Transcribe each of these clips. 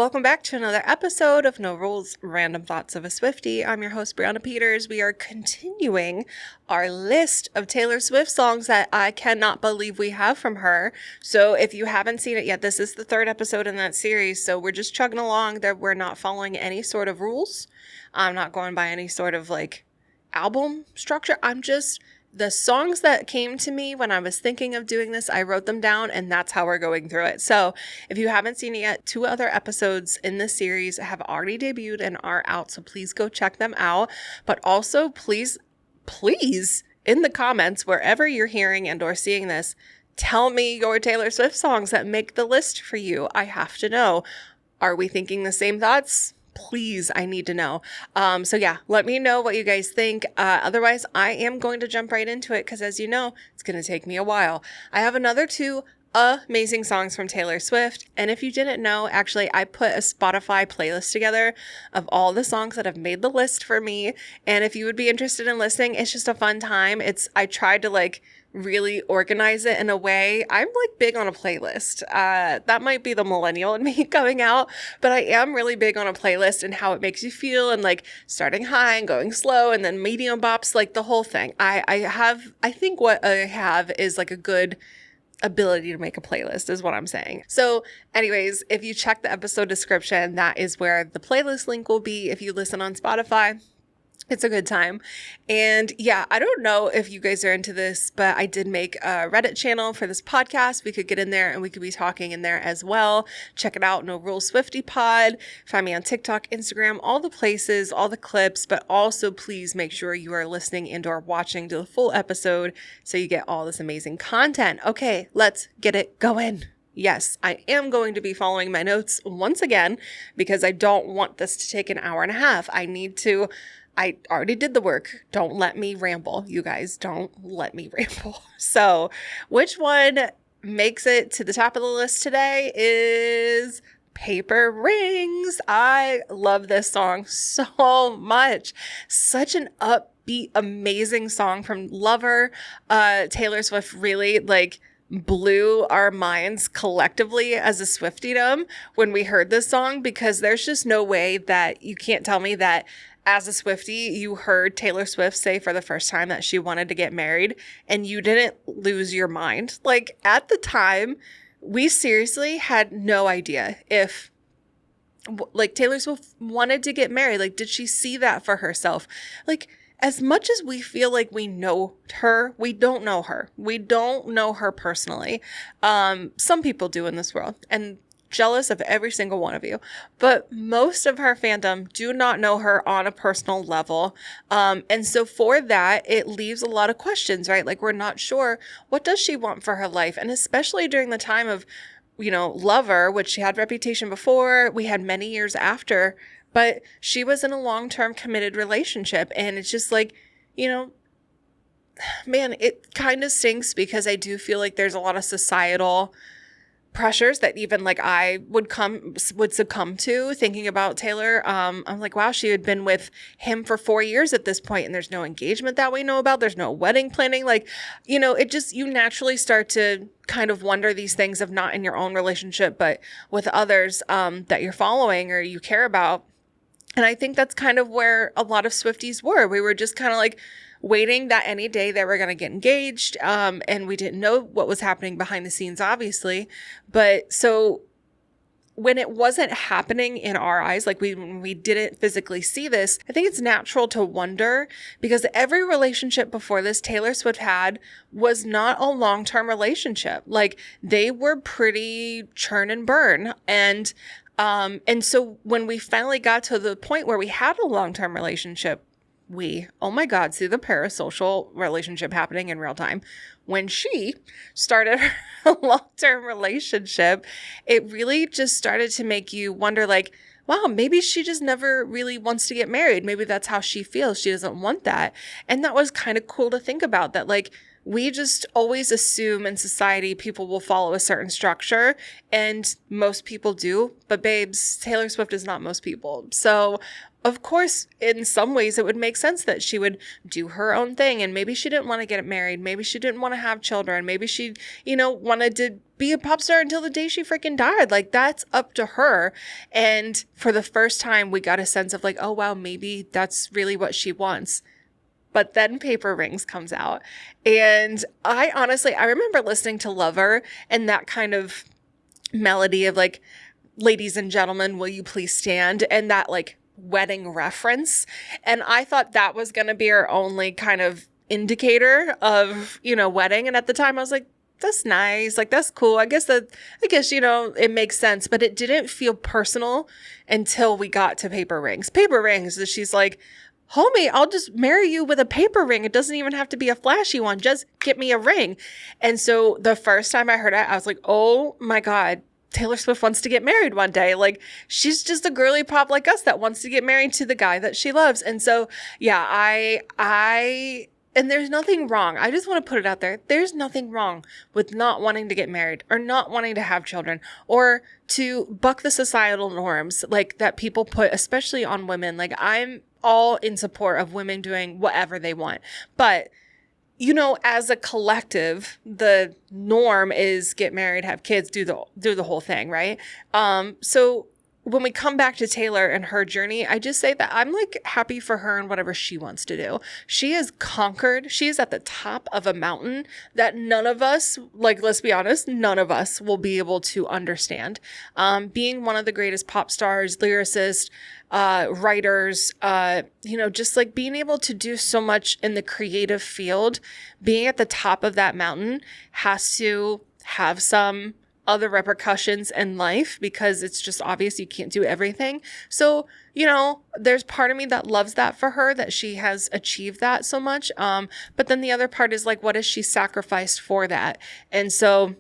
welcome back to another episode of No Rules, Random Thoughts of a Swiftie. I'm your host, Brianna Peters. We are continuing our list of Taylor Swift songs that I cannot believe we have from her. So if you haven't seen it yet, this is the third episode in that series. So we're just chugging along. That we're not following any sort of rules. I'm not going by any sort of album structure. The songs that came to me when I was thinking of doing this, I wrote them down, and that's how we're going through it. So if you haven't seen it yet, 2 other episodes in this series have already debuted and are out, so please go check them out. But also, please, in the comments, wherever you're hearing and or seeing this, tell me your Taylor Swift songs that make the list for you. I have to know. Are we thinking the same thoughts? Please, I need to know. So yeah, let me know what you guys think. Otherwise, I am going to jump right into it because, as you know, it's going to take me a while. I have another 2 amazing songs from Taylor Swift. And if you didn't know, actually, I put a Spotify playlist together of all the songs that have made the list for me. And if you would be interested in listening, it's just a fun time. I tried to really organize it in a way. I'm big on a playlist. That might be the millennial in me coming out, but I am really big on a playlist and how it makes you feel, and starting high and going slow and then medium bops, the whole thing. I think what I have is a good ability to make a playlist is what I'm saying. So anyways, if you check the episode description, that is where the playlist link will be. If you listen on Spotify, it's a good time. And yeah, I don't know if you guys are into this, but I did make a Reddit channel for this podcast. We could get in there and we could be talking in there as well. Check it out. No Rules Swiftie Pod. Find me on TikTok, Instagram, all the places, all the clips, but also please make sure you are listening and or watching to the full episode so you get all this amazing content. Okay, let's get it going. Yes, I am going to be following my notes once again because I don't want this to take an hour and a half. I already did the work. Don't let me ramble, you guys. Don't let me ramble. So which one makes it to the top of the list today is Paper Rings. I love this song so much. Such an upbeat, amazing song from Lover. Taylor Swift really blew our minds collectively as a Swiftiedom when we heard this song, because there's just no way that you can't tell me that as a Swiftie, you heard Taylor Swift say for the first time that she wanted to get married and you didn't lose your mind. At the time, we seriously had no idea if Taylor Swift wanted to get married. Did she see that for herself? As much as we feel like we know her, we don't know her. We don't know her personally. Some people do in this world, and jealous of every single one of you, but most of her fandom do not know her on a personal level. And so for that, it leaves a lot of questions, right? We're not sure, what does she want for her life? And especially during the time of, Lover, which she had Reputation before, we had many years after, but she was in a long-term committed relationship. And it's just man, it kind of stinks because I do feel like there's a lot of societal pressures that even I would succumb to thinking about Taylor. I'm wow, she had been with him for 4 years at this point, and there's no engagement that we know about. There's no wedding planning. It just, you naturally start to kind of wonder these things, of not in your own relationship, but with others that you're following or you care about. And I think that's kind of where a lot of Swifties were. We were just kind of waiting that any day they were going to get engaged. And we didn't know what was happening behind the scenes, obviously. But so when it wasn't happening in our eyes, we didn't physically see this, I think it's natural to wonder, because every relationship before this Taylor Swift had was not a long-term relationship. They were pretty churn and burn. And so when we finally got to the point where we had a long-term relationship, oh my God, see the parasocial relationship happening in real time. When she started her long-term relationship, it really just started to make you wonder, wow, maybe she just never really wants to get married. Maybe that's how she feels. She doesn't want that. And that was kind of cool to think about, that we just always assume in society people will follow a certain structure, and most people do. But babes, Taylor Swift is not most people. So of course, in some ways, it would make sense that she would do her own thing. And maybe she didn't want to get married. Maybe she didn't want to have children. Maybe she, wanted to be a pop star until the day she freaking died. Like, that's up to her. And for the first time, we got a sense of like, oh, wow, maybe that's really what she wants. But then Paper Rings comes out. And I remember listening to Lover and that kind of melody of like, ladies and gentlemen, will you please stand? And that like wedding reference. And I thought that was going to be our only kind of indicator of, wedding. And at the time I was like, that's nice. Like, that's cool. I guess, it makes sense, but it didn't feel personal until we got to Paper Rings. Paper Rings, she's like, homie, I'll just marry you with a paper ring. It doesn't even have to be a flashy one. Just get me a ring. And so the first time I heard it, I was like, oh my God, Taylor Swift wants to get married one day. Like, she's just a girly pop like us that wants to get married to the guy that she loves. And so, yeah, and there's nothing wrong. I just want to put it out there. There's nothing wrong with not wanting to get married or not wanting to have children or to buck the societal norms like that people put, especially on women. Like, I'm all in support of women doing whatever they want. But as a collective, the norm is get married, have kids, do the whole thing, right? So when we come back to Taylor and her journey, I just say that I'm like happy for her and whatever she wants to do. She has conquered. She is at the top of a mountain that none of us, like, let's be honest, none of us will be able to understand. Being one of the greatest pop stars, lyricists, writers, just like being able to do so much in the creative field, being at the top of that mountain has to have some other repercussions in life because it's just obvious you can't do everything. So, there's part of me that loves that for her, that she has achieved that so much. But then the other part is like, what has she sacrificed for that? And so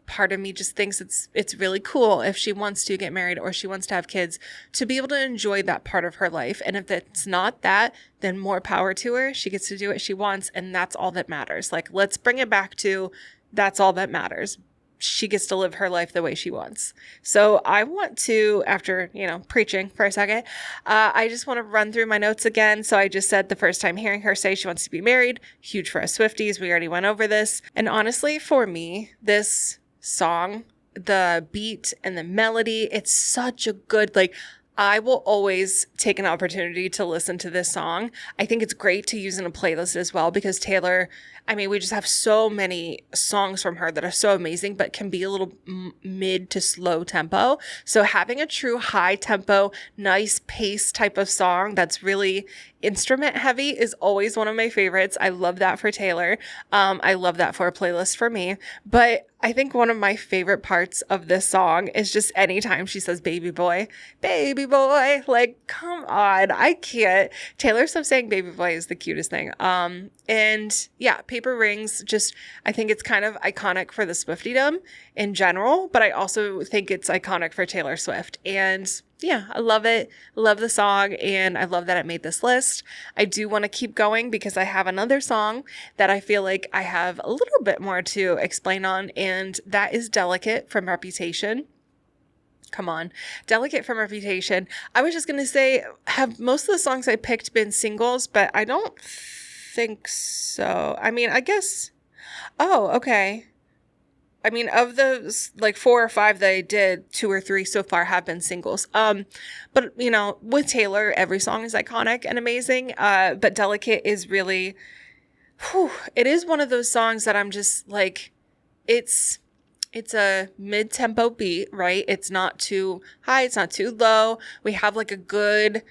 part of me just thinks it's really cool if she wants to get married or she wants to have kids to be able to enjoy that part of her life. And if it's not that, then more power to her. She gets to do what she wants. And that's all that matters. Like, let's bring it back to that's all that matters. She gets to live her life the way she wants. So I want to, after, preaching for a second, I just want to run through my notes again. So I just said the first time hearing her say she wants to be married, huge for us Swifties. We already went over this. And honestly, for me, this song, the beat and the melody, it's such a good, like, I will always take an opportunity to listen to this song. I think it's great to use in a playlist as well because Taylor, we just have so many songs from her that are so amazing, but can be a little mid to slow tempo. So having a true high tempo, nice pace type of song that's really instrument heavy is always one of my favorites. I love that for Taylor. I love that for a playlist for me. But I think one of my favorite parts of this song is just anytime she says baby boy, like, come on, I can't. Taylor Swift saying baby boy is the cutest thing. And yeah, Paper Rings, just, I think it's kind of iconic for the Swiftiedom in general, but I also think it's iconic for Taylor Swift. And yeah, I love it. Love the song. And I love that it made this list. I do want to keep going because I have another song that I feel like I have a little bit more to explain on. And that is Delicate from Reputation. Come on. Delicate from Reputation. I was just going to say, have most of the songs I picked been singles, but I don't think so. I guess. Oh, okay. Of those, like 4 or 5 that I did, 2 or 3 so far have been singles. But with Taylor, every song is iconic and amazing. But Delicate is really, it is one of those songs that I'm just like, it's a mid-tempo beat, right? It's not too high. It's not too low. We have like a good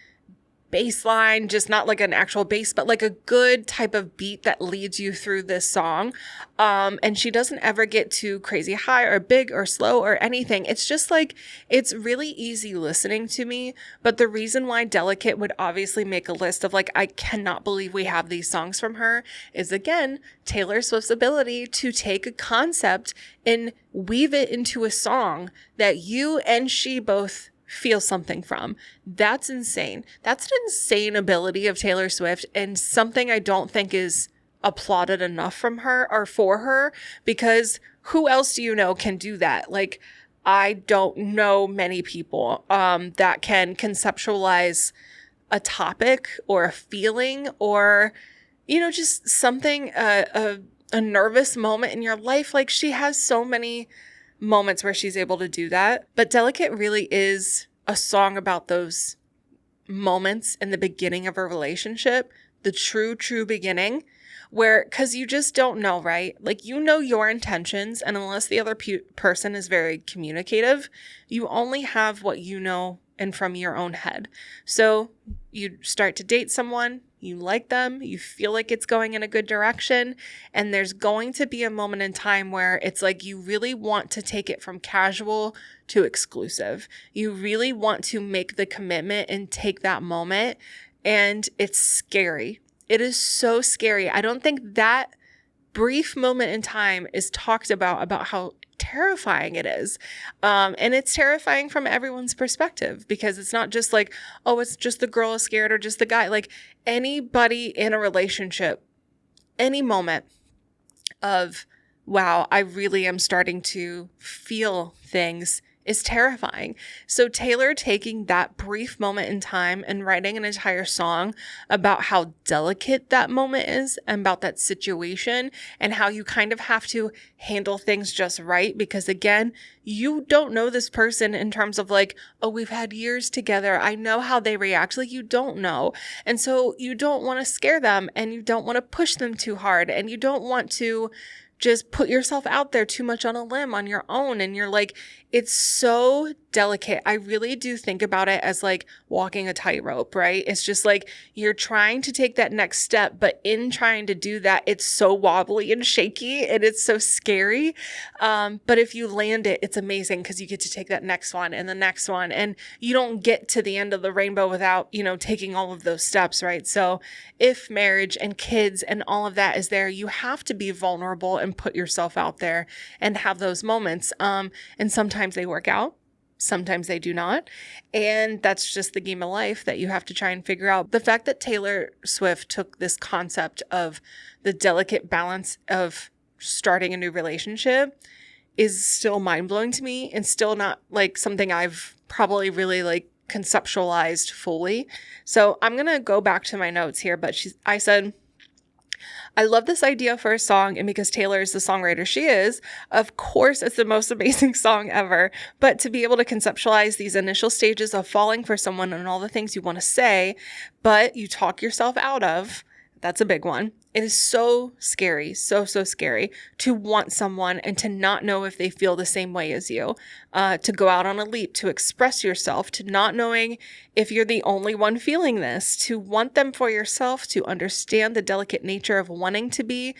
bass line, just not like an actual bass, but like a good type of beat that leads you through this song. And she doesn't ever get too crazy high or big or slow or anything. It's just like, it's really easy listening to me. But the reason why Delicate would obviously make a list of like, I cannot believe we have these songs from her is, again, Taylor Swift's ability to take a concept and weave it into a song that you and she both feel something from. That's insane. That's an insane ability of Taylor Swift and something I don't think is applauded enough from her or for her, because who else do you know can do that? Like, I don't know many people that can conceptualize a topic or a feeling or, just something, a nervous moment in your life. Like, she has so many moments where she's able to do that. But Delicate really is a song about those moments in the beginning of a relationship, the true beginning, where, because you just don't know, right? Like, your intentions, and unless the other person is very communicative, you only have what you know and from your own head. So you start to date someone, you like them, you feel like it's going in a good direction, and there's going to be a moment in time where it's like you really want to take it from casual to exclusive. You really want to make the commitment and take that moment, and it's scary. It is so scary. I don't think that brief moment in time is talked about how terrifying it is. And it's terrifying from everyone's perspective, because it's not just like, oh, it's just the girl is scared or just the guy. Like, anybody in a relationship, any moment of, wow, I really am starting to feel things, is terrifying. So Taylor taking that brief moment in time and writing an entire song about how delicate that moment is and about that situation and how you kind of have to handle things just right, because again, you don't know this person in terms of like, oh, we've had years together, I know how they react. Like, you don't know. And so you don't want to scare them, and you don't want to push them too hard, and you don't want to just put yourself out there too much on a limb on your own. And you're like, it's so delicate. I really do think about it as like walking a tightrope, right? It's just like you're trying to take that next step, but in trying to do that, it's so wobbly and shaky and it's so scary. But if you land it, it's amazing, because you get to take that next one and the next one, and you don't get to the end of the rainbow without, taking all of those steps, right? So if marriage and kids and all of that is there, you have to be vulnerable and put yourself out there and have those moments. And sometimes they work out. Sometimes they do not. And that's just the game of life that you have to try and figure out. The fact that Taylor Swift took this concept of the delicate balance of starting a new relationship is still mind-blowing to me, and still not like something I've probably really like conceptualized fully. So I'm going to go back to my notes here, but I said, I love this idea for a song, and because Taylor is the songwriter she is, of course it's the most amazing song ever. But to be able to conceptualize these initial stages of falling for someone and all the things you want to say, but you talk yourself out of, that's a big one. It is so scary, so scary to want someone and to not know if they feel the same way as you, to go out on a leap, to express yourself, to not knowing if you're the only one feeling this, to want them for yourself, to understand the delicate nature of wanting to be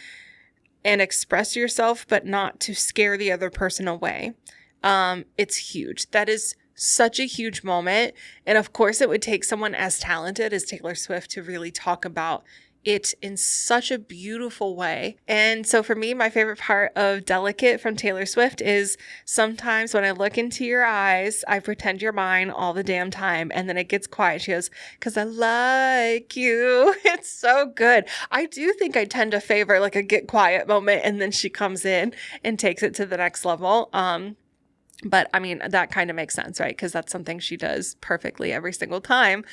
and express yourself, but not to scare the other person away. It's huge. That is such a huge moment. And of course, it would take someone as talented as Taylor Swift to really talk about it in such a beautiful way. And so for me, my favorite part of Delicate from Taylor Swift is, sometimes when I look into your eyes, I pretend you're mine all the damn time. And then it gets quiet. She goes, because I like you. It's so good. I do think I tend to favor like a get quiet moment, and then she comes in and takes it to the next level. But I mean, that kind of makes sense, right? Because that's something she does perfectly every single time.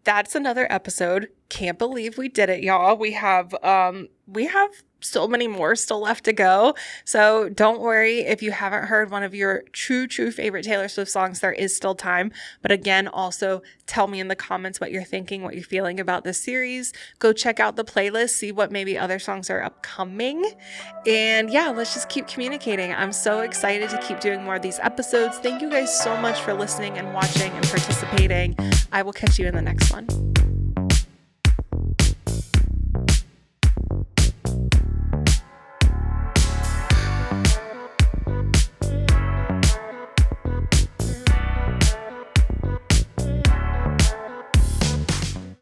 That's another episode. Can't believe we did it, y'all. We have so many more still left to go. So don't worry if you haven't heard one of your true favorite Taylor Swift songs. There is still time. But again, also tell me in the comments what you're thinking, what you're feeling about this series. Go check out the playlist, see what maybe other songs are upcoming. And yeah, let's just keep communicating. I'm so excited to keep doing more of these episodes. Thank you guys so much for listening and watching and participating. I will catch you in the next one.